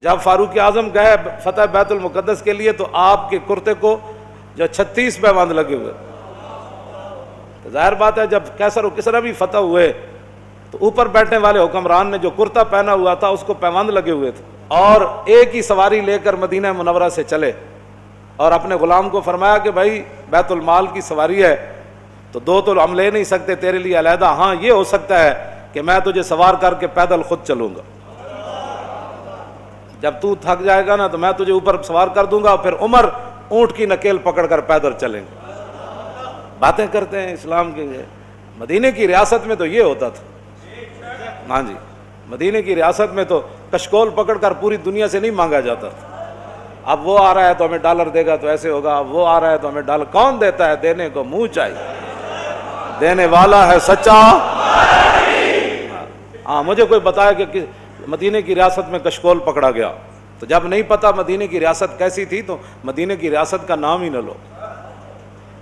جب فاروق اعظم گئے فتح بیت المقدس کے لیے تو آپ کے کرتے کو جو 36 پیوند لگے ہوئے. تو ظاہر بات ہے جب کیسر و کسرا بھی فتح ہوئے تو اوپر بیٹھنے والے حکمران نے جو کرتا پہنا ہوا تھا اس کو پیوند لگے ہوئے تھے، اور ایک ہی سواری لے کر مدینہ منورہ سے چلے اور اپنے غلام کو فرمایا کہ بھائی بیت المال کی سواری ہے تو دو تو ہم لے نہیں سکتے تیرے لیے علیحدہ، ہاں یہ ہو سکتا ہے کہ میں تجھے سوار کر کے پیدل خود چلوں گا، جب تو تھک جائے گا نا تو میں تجھے اوپر سوار کر دوں گا، پھر عمر اونٹ کی نکیل پکڑ کر پیدل چلیں گے. باتیں کرتے ہیں اسلام کے. مدینے کی ریاست میں تو یہ ہوتا تھا. ہاں جی، مدینے کی ریاست میں تو کشکول پکڑ کر پوری دنیا سے نہیں مانگا جاتا تھا. اب وہ آ رہا ہے تو ہمیں ڈالر دے گا تو ایسے ہوگا، اب وہ آ رہا ہے تو ہمیں ڈالر. کون دیتا ہے؟ دینے کو منہ چاہیے، دینے والا ہے سچا. ہاں مجھے کوئی بتایا کہ مدینے کی ریاست میں کشکول پکڑا گیا، تو جب نہیں پتا مدینے کی ریاست کیسی تھی تو مدینے کی ریاست کا نام ہی نہ لو.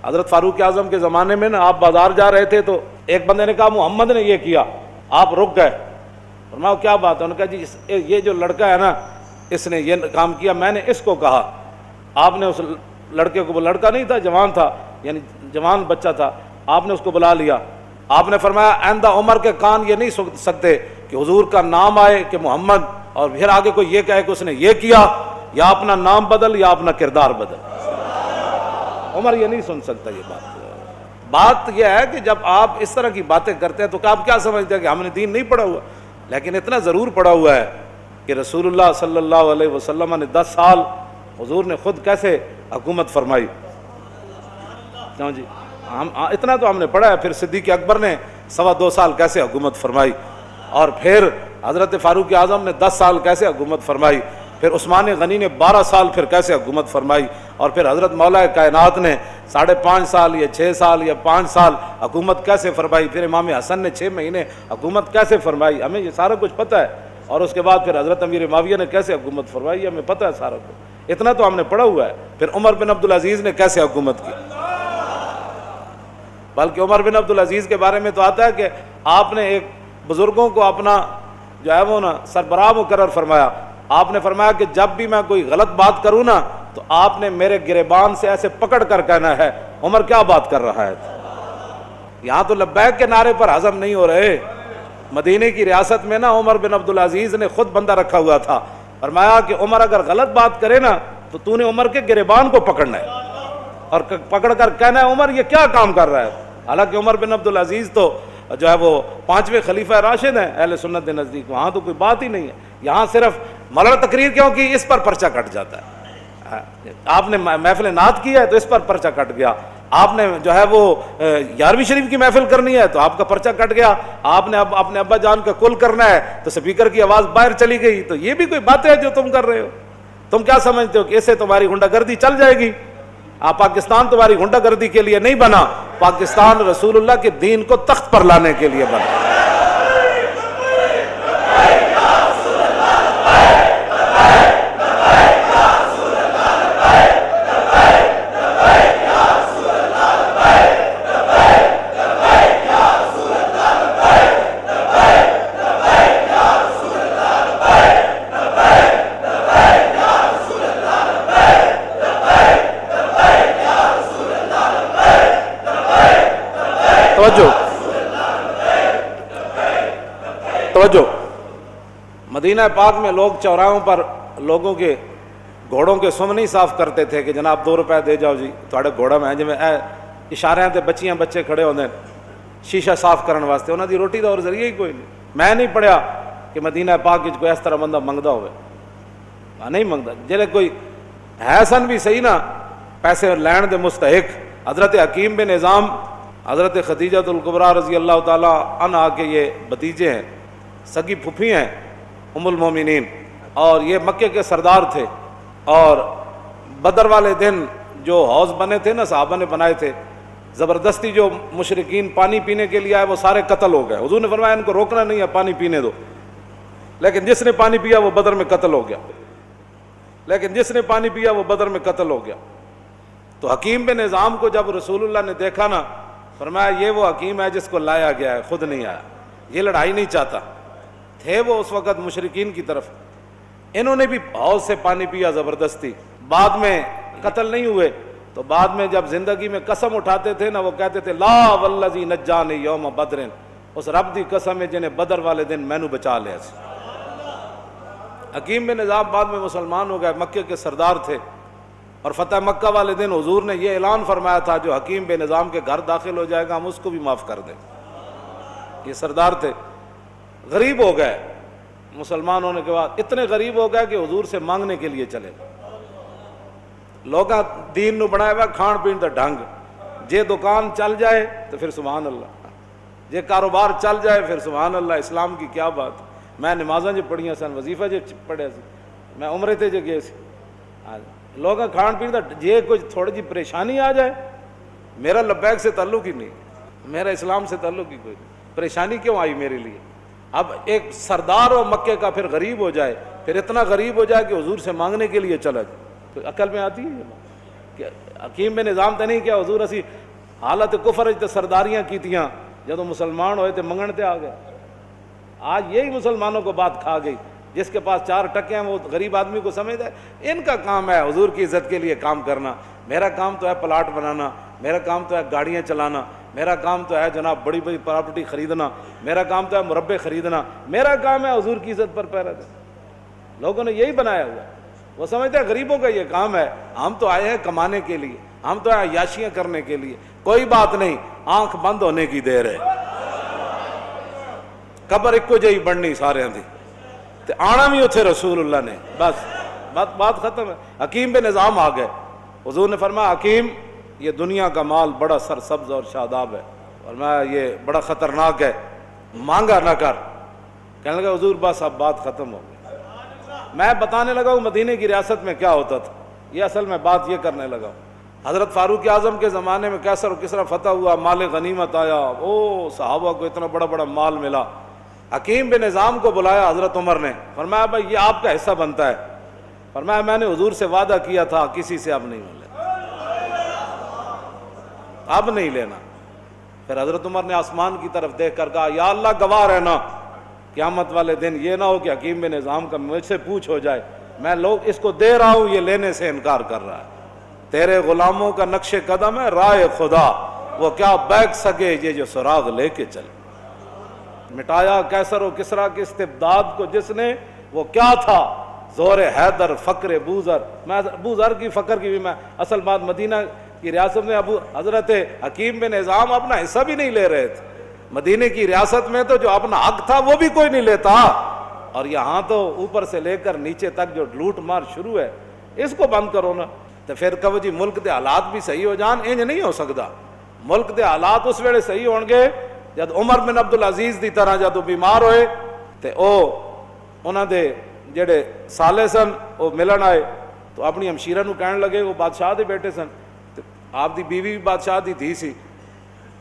حضرت فاروق اعظم کے زمانے میں نا آپ بازار جا رہے تھے تو ایک بندے نے کہا محمد نے یہ کیا، آپ رک گئے. فرمایا کیا بات ہے؟ انہوں نے کہا جی یہ جو لڑکا ہے نا اس نے یہ کام کیا، میں نے اس کو کہا. آپ نے اس لڑکے کو، وہ لڑکا نہیں تھا جوان تھا، یعنی جوان بچہ تھا، آپ نے اس کو بلا لیا. آپ نے فرمایا آئندہ عمر کے کان یہ نہیں سن سکتے کہ حضور کا نام آئے کہ محمد اور پھر آگے کوئی یہ کہے کہ اس نے یہ کیا، یا اپنا نام بدل یا اپنا کردار بدل. عمر یہ نہیں سن سکتا. یہ بات یہ ہے کہ جب آپ اس طرح کی باتیں کرتے ہیں تو آپ کیا سمجھتے ہیں کہ ہم نے دین نہیں پڑھا ہوا؟ لیکن اتنا ضرور پڑھا ہوا ہے کہ رسول اللہ صلی اللہ علیہ وسلم نے 10 سال حضور نے خود کیسے حکومت فرمائی. کیوں جی؟ اتنا تو ہم نے پڑھا ہے. پھر صدیق اکبر نے 2.25 سال کیسے حکومت فرمائی، اور پھر حضرت فاروق اعظم نے 10 سال کیسے حکومت فرمائی، پھر عثمان غنی نے 12 سال پھر کیسے حکومت فرمائی، اور پھر حضرت مولا کائنات نے 5.5 سال یا 6 سال یا 5 سال حکومت کیسے فرمائی، پھر امام حسن نے 6 مہینے حکومت کیسے فرمائی. ہمیں یہ سارا کچھ پتہ ہے. اور اس کے بعد پھر حضرت امیر معاویہ نے کیسے حکومت فرمائی، ہمیں پتہ ہے سارا کچھ. اتنا تو ہم نے پڑھا ہوا ہے. پھر عمر بن عبدالعزیز نے کیسے حکومت کی، بلکہ عمر بن عبدالعزیز کے بارے میں تو آتا ہے کہ آپ نے ایک بزرگوں کو اپنا جو ہے وہ نا سربراہ مقرر فرمایا. آپ نے فرمایا کہ جب بھی میں کوئی غلط بات کروں نا تو آپ نے میرے گریبان سے ایسے پکڑ کر کہنا ہے عمر کیا بات کر رہا ہے. یہاں تو لبیک کے نعرے پر ہضم نہیں ہو رہے. مدینے کی ریاست میں نا عمر بن عبدالعزیز نے خود بندہ رکھا ہوا تھا. فرمایا کہ عمر اگر غلط بات کرے نا تو نے عمر کے گریبان کو پکڑنا ہے اور پکڑ کر کہنا ہے عمر یہ کیا کام کر رہا ہے. حالانکہ عمر بن عبدالعزیز تو جو ہے وہ 5ویں خلیفہ راشد ہیں اہل سنت کے نزدیک. وہاں تو کوئی بات ہی نہیں ہے. یہاں صرف مولانا تقریر کیوں کی، اس پر پرچہ کٹ جاتا ہے. آپ نے محفل نعت کی ہے تو اس پر پرچہ کٹ گیا. آپ نے جو ہے وہ 11ویں شریف کی محفل کرنی ہے تو آپ کا پرچہ کٹ گیا. آپ نے اب اپنے ابا جان کا کل کرنا ہے تو سپیکر کی آواز باہر چلی گئی. تو یہ بھی کوئی باتیں ہیں جو تم کر رہے ہو. تم کیا سمجھتے ہو کہ اسے تمہاری غنڈہ گردی چل جائے گی؟ پاکستان تمہاری غنڈہ گردی کے لیے نہیں بنا، پاکستان رسول اللہ کے دین کو تخت پر لانے کے لیے بنا. توجہ. مدینہ پاک میں لوگ چوراہوں پر لوگوں کے گھوڑوں کے سم نہیں صاف کرتے تھے کہ جناب 2 روپے دے جاؤ جی تھوڑے گھوڑا میں، جی اشارے تے بچیاں بچے کھڑے ہوندے شیشہ صاف کرنے واسطے. انہاں دی روٹی دا اور ذریعہ ہی کوئی نہیں. میں نہیں پڑھیا کہ مدینہ پاک وچ کوئی اس طرح بندہ منگدا ہوئے. نہیں منگدا. جڑے کوئی ہے سن بھی صحیح نا پیسے لین دے مستحق. حضرت حکیم بن نظام، حضرت خدیجہ الکبریٰ رضی اللہ تعالی عنہا کے یہ بھتیجے ہیں، سگی پھپھی ہیں ام المومنین، اور یہ مکے کے سردار تھے. اور بدر والے دن جو حوض بنے تھے نا صحابہ نے بنائے تھے، زبردستی جو مشرکین پانی پینے کے لیے آئے وہ سارے قتل ہو گئے. حضور نے فرمایا ان کو روکنا نہیں ہے، پانی پینے دو. لیکن جس نے پانی پیا وہ بدر میں قتل ہو گیا. تو حکیم بن نظام کو جب رسول اللہ نے دیکھا نا فرمایا یہ وہ حکیم ہے جس کو لایا گیا ہے، خود نہیں آیا. یہ لڑائی نہیں چاہتا. تھے وہ اس وقت مشرکین کی طرف. انہوں نے بھی حوض سے پانی پیا زبردستی، بعد میں قتل نہیں ہوئے، تو بعد میں جب زندگی میں قسم اٹھاتے تھے نا، وہ کہتے تھے لا والذی نجانی یوم بدر، اس رب دی قسم ہے جنہیں بدر والے دن مینوں بچا لیا سی۔ حکیم بن نظام بعد میں مسلمان ہو گئے، مکے کے سردار تھے، اور فتح مکہ والے دن حضور نے یہ اعلان فرمایا تھا جو حکیم بن نظام کے گھر داخل ہو جائے گا ہم اس کو بھی معاف کر دیں۔ یہ سردار تھے، غریب ہو گئے مسلمان ہونے کے بعد، اتنے غریب ہو گئے کہ حضور سے مانگنے کے لیے چلے۔ لوگاں دین نو بنایا ہوا کھان پین دا ڈھنگ، جے دکان چل جائے تو پھر سبحان اللہ، جے کاروبار چل جائے پھر سبحان اللہ۔ اسلام کی کیا بات، میں نمازاں جو پڑھیاں سن، وظیفہ جو پڑھیا سی، میں عمرے تے جو گئے سی، لوگاں کھان پین دا جے کچھ تھوڑی جی پریشانی آ جائے، میرا لبیک سے تعلق ہی نہیں، میرا اسلام سے تعلق ہی کوئی نہیں، پریشانی کیوں آئی میرے لیے؟ اب ایک سردار و مکے کا پھر غریب ہو جائے، پھر اتنا غریب ہو جائے کہ حضور سے مانگنے کے لیے چلا جائے، تو عقل میں آتی ہے کہ حکیم بن نظام تے نہیں کیا حضور اسی حالت کفر تے سرداریاں کیتیاں، جدو مسلمان ہوئے تے منگن تے آ گئے۔ آج یہی مسلمانوں کو بات کھا گئی، جس کے پاس 4 ٹکے ہیں وہ غریب آدمی کو سمجھتا ہے ان کا کام ہے حضور کی عزت کے لیے کام کرنا، میرا کام تو ہے پلاٹ بنانا، میرا کام تو ہے گاڑیاں چلانا، میرا کام تو ہے جناب بڑی بڑی پراپرٹی خریدنا، میرا کام تو ہے مربے خریدنا، میرا کام ہے حضور کی عزت پر پہرا دینا۔ لوگوں نے یہی بنایا ہوا، وہ سمجھتے ہیں غریبوں کا یہ کام ہے، ہم تو آئے ہیں کمانے کے لیے، ہم تو آئے عیاشیاں کرنے کے لیے۔ کوئی بات نہیں، آنکھ بند ہونے کی دیر ہے، قبر ایک کو جہی بننی سارے دی، تے آنا بھی اتھے رسول اللہ نے، بس بات ختم ہے۔ حکیم بن نظام آ گئے، حضور نے فرمایا حکیم یہ دنیا کا مال بڑا سرسبز اور شاداب ہے، فرمایا یہ بڑا خطرناک ہے، مانگا نہ کر۔ کہنے لگا حضور بس اب بات ختم ہو گئی، میں بتانے لگا ہوں مدینے کی ریاست میں کیا ہوتا تھا، یہ اصل میں بات یہ کرنے لگا ہوں۔ حضرت فاروق اعظم کے زمانے میں کیسر و کسرا فتح ہوا، مال غنیمت آیا، او صحابہ کو اتنا بڑا بڑا مال ملا۔ حکیم بن نظام کو بلایا حضرت عمر نے، فرمایا بھائی یہ آپ کا حصہ بنتا ہے، فرمایا میں نے حضور سے وعدہ کیا تھا کسی سے اب نہیں لینا، اب نہیں لینا۔ پھر حضرت عمر نے آسمان کی طرف دیکھ کر کہا یا اللہ گواہ رہنا، قیامت والے دن یہ نہ ہو کہ حکیم بن نظام کا مجھ سے پوچھ ہو جائے میں لوگ اس کو دے رہا ہوں یہ لینے سے انکار کر رہا ہے، تیرے غلاموں کا نقش قدم ہے راہ خدا، وہ کیا بیک سکے یہ جو سراغ لے کے چلے۔ مٹایا کیسر و کسرا کے استبداد کو جس نے، وہ کیا تھا؟ زور حیدر فقر بوذر۔ میں بوذر کی فقر کی بھی میں اصل بات مدینہ کی ریاست میں حضرت حکیم بن نظام اپنا حصہ بھی نہیں لے رہے تھے، مدینے کی ریاست میں تو جو اپنا حق تھا وہ بھی کوئی نہیں لیتا، اور یہاں تو اوپر سے لے کر نیچے تک جو لوٹ مار شروع ہے، اس کو بند کرو نا۔ تو پھر کہو جی ملک دے حالات بھی صحیح ہو جان، انج نہیں ہو سکتا۔ ملک دے حالات اس ویلے صحیح ہون گے جد عمر بن عبدالعزیز دی طرح جدو بیمار ہوئے تے انہاں دے جڑے سالے سن وہ ملن آئے تو اپنی ہمشیرہ نو کہنے لگے، وہ بادشاہ دے بیٹے سن، آپ دی بیوی بھی بادشاہ دی تھی سی،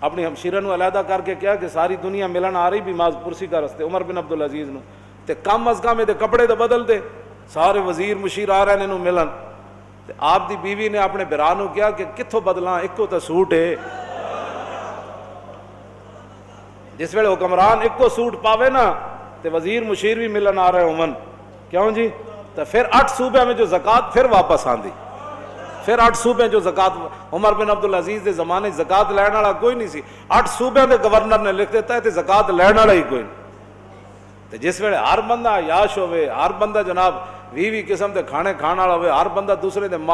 اپنی ہمشیرہ نو علیحدہ کر کے کیا کہ ساری دنیا ملن آ رہی بھی ماز پرسی کا رستے عمر بن عبدالعزیز نو، تے کم از کم دے کپڑے تے بدل دے، سارے وزیر مشیر آ رہے نے ملن، تے آپ دی بیوی نے اپنے برا نو کیا کہ کتھوں بدلاں، ایک کو تے سوٹ ہے، جس ویلے حکمران ایک کو سوٹ پاوے نا تے وزیر مشیر بھی ملن آ رہے ہومن، کیوں جی؟ تو پھر 8 صوبے میں جو زکوٰۃ پھر واپس آندی، پھر 8 صوبے جو زکوٰۃ عمر بن عبدالعزیز دے زمانے زکوٰۃ لین والا کوئی نہیں سی، 8 صوبے دے گورنر نے لکھ دیتا ہے تے زکوٰۃ لین والا ہی کوئی نہیں۔ تے جس ویلے ہر بندہ عیاش ہوئے، ہر بندہ جناب 20 قسم دے کھانے کھان والا ہوئے، ہر بندہ دوسرے دے مال